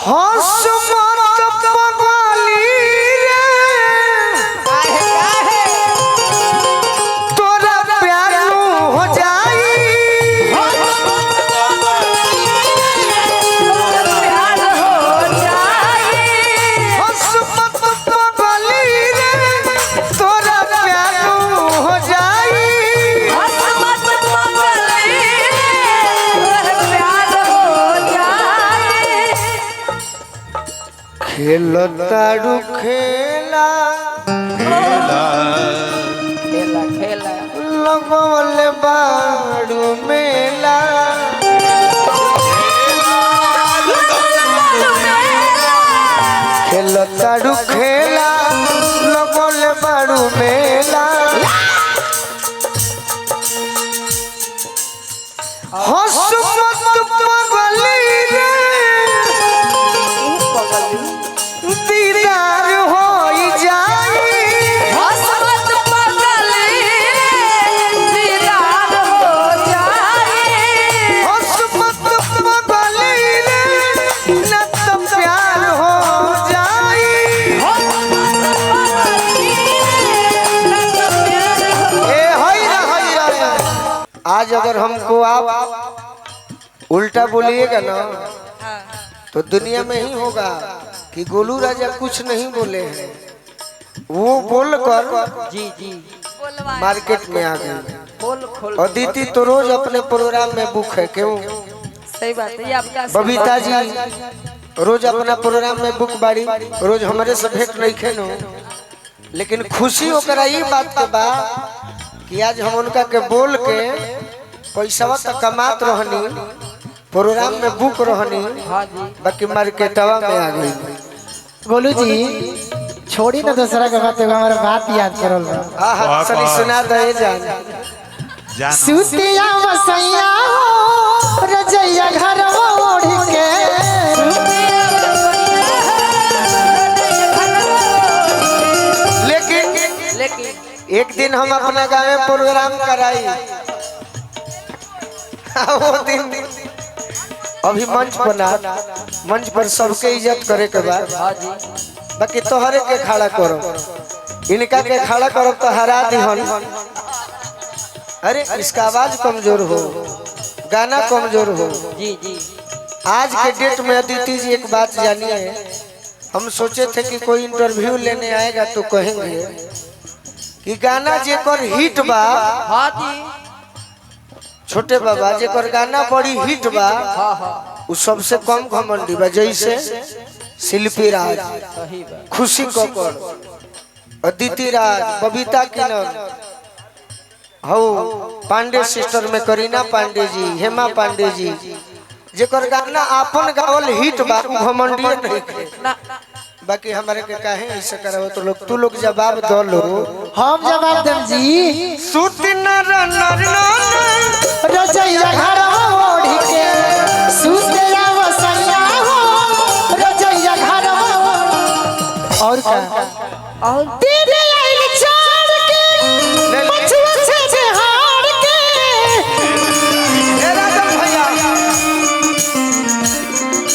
हंस मत पगली रे तोरा प्यार हो जाई हंस मत पगली रे तोरा प्यार हो जाई खेलो ताड़ू खेला खेला खेला लगवल बाड़ू मेला खेलो ताड़ू खेला लगवल बाड़ू मेला हंस मत पगली रे दीदार हो जाई हंस मत पगली रे न तो प्यार हो जाई ए होई आज अगर हमको आप उल्टा बोलिएगा ना तो दुनिया में ही होगा कि गोलू राजा कुछ नहीं बोले हैं, वो बोलकर जी जी मार्केट में आ गए। खोल खोल अदिति तो रोज अपने प्रोग्राम में बुक है, क्यों? सही बात है, ये आपका बबीता जी रोज अपना प्रोग्राम में बुक बाड़ी, रोज हमारे से भेंट नहीं खेनो, लेकिन खुशी होकर ये बात के बा कि आज हम उनका के बोल के पैसा तो कमात रहनी, प्रोग्राम में बुक रहनी, बाकी मार्केटवा में आ गई। गोलू जी छोड़ी ना दूसरा के बात, हमारा बात याद करो। हाँ सही सुना दे जान सुतिया वसैया हो रजैया घर ओढ़ के लेकिन एक दिन हम अपना गाँव में प्रोग्राम कराई, वो दिन अभी मंच पर सबके इज्जत करे के बाद बाकी तोहरे के खड़ा करो, इनका के खड़ा करो तो हरा दिहन। अरे इसका आवाज कमजोर हो, गाना कमजोर हो। जी जी आज के डेट में अदिति जी एक बात जानिए, हम सोचे थे कि कोई इंटरव्यू लेने आएगा तो कहेंगे कि गाना जेकर हिट बा, हाँ जी छोटे बाबा जेकर गाना बड़ी हिट बा, उ सबसे कम घमंडी बा। जैसे शिल्पी राज, सही बात खुशी कपूर, अदिति राज, बबीता किन्नर, हौ पांडे सिस्टर में करीना पांडे जी, हेमा पांडे जी, जेकर गाना आपन गावल हिट बा, घमंडी नहीं ना बाकी हमारे के काहे ऐसे करबो तो लोग, तू लोग जवाब दो लो। हम जवाब देम जी। सुत नर नर नर रजैया घर ओढ़ के सुतिया वसैया हो रजैया घर और का और तेरे आइल चार के पछुआ से जहाड़ के ए राजन भैया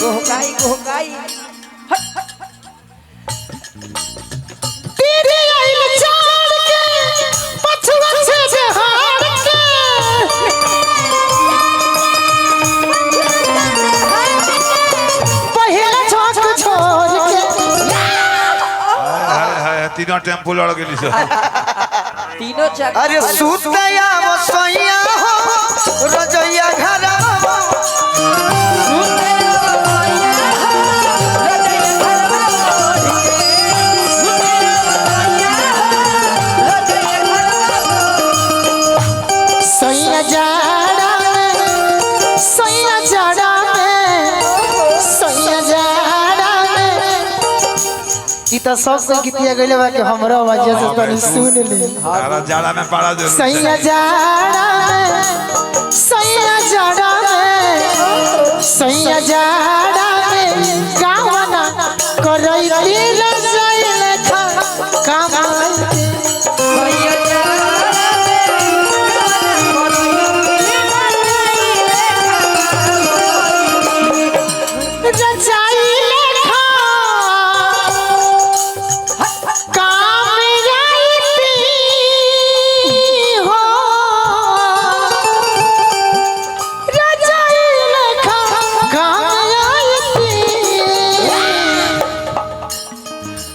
गोहकाई तेरे आइल चार के पछुआ से जहाड़ के पहला छोड़ छोड़ के हाय तीनों टेम्पो लड़ गेली से तीनों चक अरे सुतया वसैया हो रजैया घर सैया जाड़ा में सैया जाड़ा में सैया जाड़ा में ई तो सबसे गीतिया गइले बा कि हमरा वजह से तनी सुन ले। सारा जाड़ा में पड़ा जरूर सैया जाड़ा में सैया जाड़ा में सैया जाड़ा में गावना करई दिल जाइले खा काम रचाइले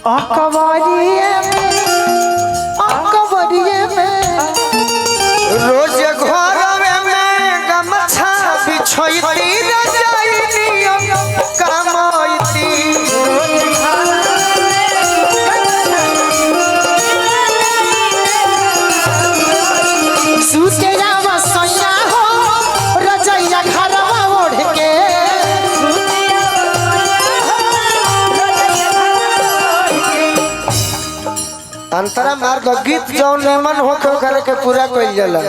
अकबरिए में रोज घर में गमछा बिछोइती रजाई नियम कमाइती सूते जावा सैया हो रजैया घरवा ओढ़ के अंतरा मार दो गीत जौन निमन होके ओकरे के पूरा कइल जाला।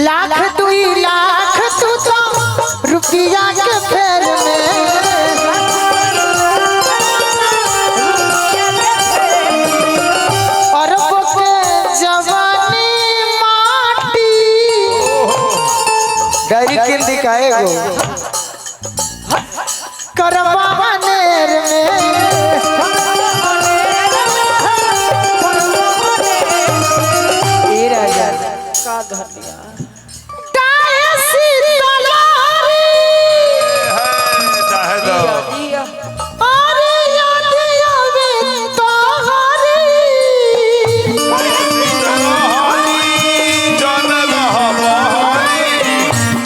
लाख दुई लाख तू तो रुपया के फेर में अरब के जवानी माटी डायरी किन दिखाए गो करवा नेर में ए राजा का धनिया ताए सीतलारी चाहे दो दिया अरे याद आवे तोहरी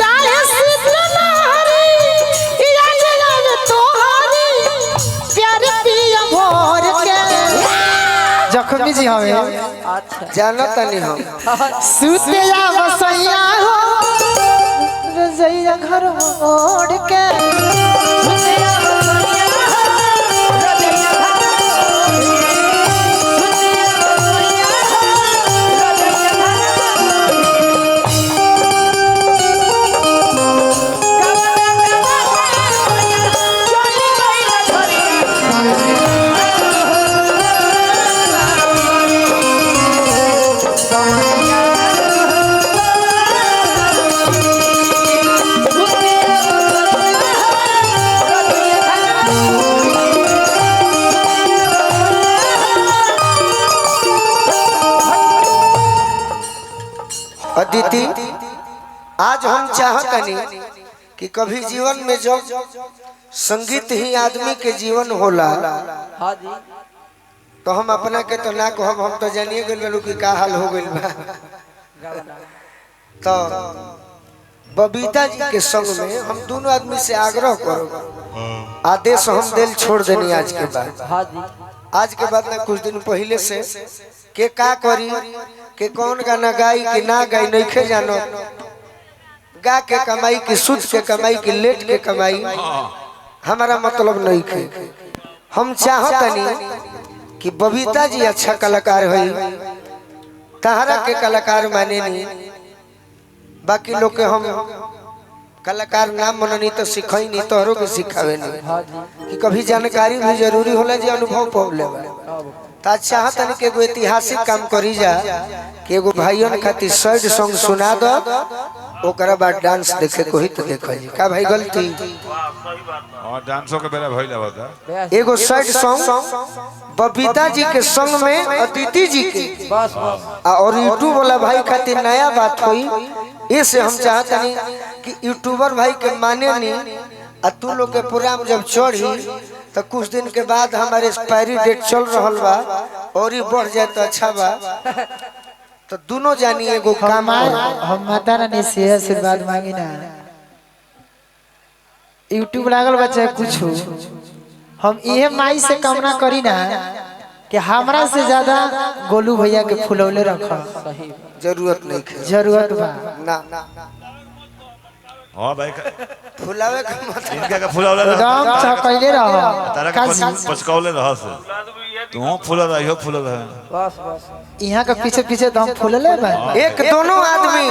ताए सीतलारी याद आवे तोहरी प्यार पिया भोर के जखमी जी हमें अच्छा जानत नहीं हम सूते या बसैया हो रजैया घर ओढ़ के अदिति आज हम चाहतनी कि कभी जीवन में जब संगीत ही आदमी के जीवन होला हाँ जी तो हम अपना के तो ना कहब, हम तो जानिए गए कि का हाल हो गइल बा। तो बबीता जी के संग में हम दोनों आदमी से आग्रह करो, आदेश हम दिल छोड़ देनी आज के बाद। हाँ जी आज के बाद ना कुछ दिन पहले से के का करी के कौन गाना गाई कि ना गाई नहीं जानो, गा के कमाई की सुध के कमाई की लेट के कमाई हमारा मतलब नहीं खे। हम चाहतनी कि बबीता जी अच्छा कलाकार हुई, तहरा के कलाकार माने नहीं, बाकी लोग के हम कलाकार नाम मननी तो सिखाई नहीं, तोहरों के सिखावे नहीं हाँ जी कि कभी जानकारी भी जरूरी होला जी, अनुभव पाव लेवा। तो चाहतन के एगो ऐतिहासिक काम करी जा कि एगो भाइयों खातिर सैड सॉन्ग सुना दो, ओकरा बाद डांस देखे को ही तो देखल जी का भाई गलती। और डांसों के बेला भइल बता एगो सैड सॉन्ग बबीता जी के संग में अदिति जी के बस बस और यूट्यूब वाला भाई खातिर नया बात हुई। इससे हम चाहतनी कि यूट्यूबर भाई के माने नहीं, आ तू लोग के प्रोग्राम जब चढ़ी तो कुछ दिन के बाद हमारे एक्सपायरी डेट चल रहा बा और ही बढ़ जाए तो अच्छा बा। तो दोनों जानी एगो काम करो। हम माता रानी से आशीर्वाद मांगी ना, यूट्यूब लागल बच्चा कुछ हम ये माई से कामना करी ना कि हमरा से ज्यादा गोलू भैया के फुलौले रखा सही जरूरत नहीं है, जरूरत बा ना हां भाई फुलावे का मतलब इनका का फुलावला एकदम चकैले रह तारा के पचकौले रहस तू फुला रहियो फुला रह बस बस यहाँ के पीछे पीछे तो हम फुलले बा एक दोनों आदमी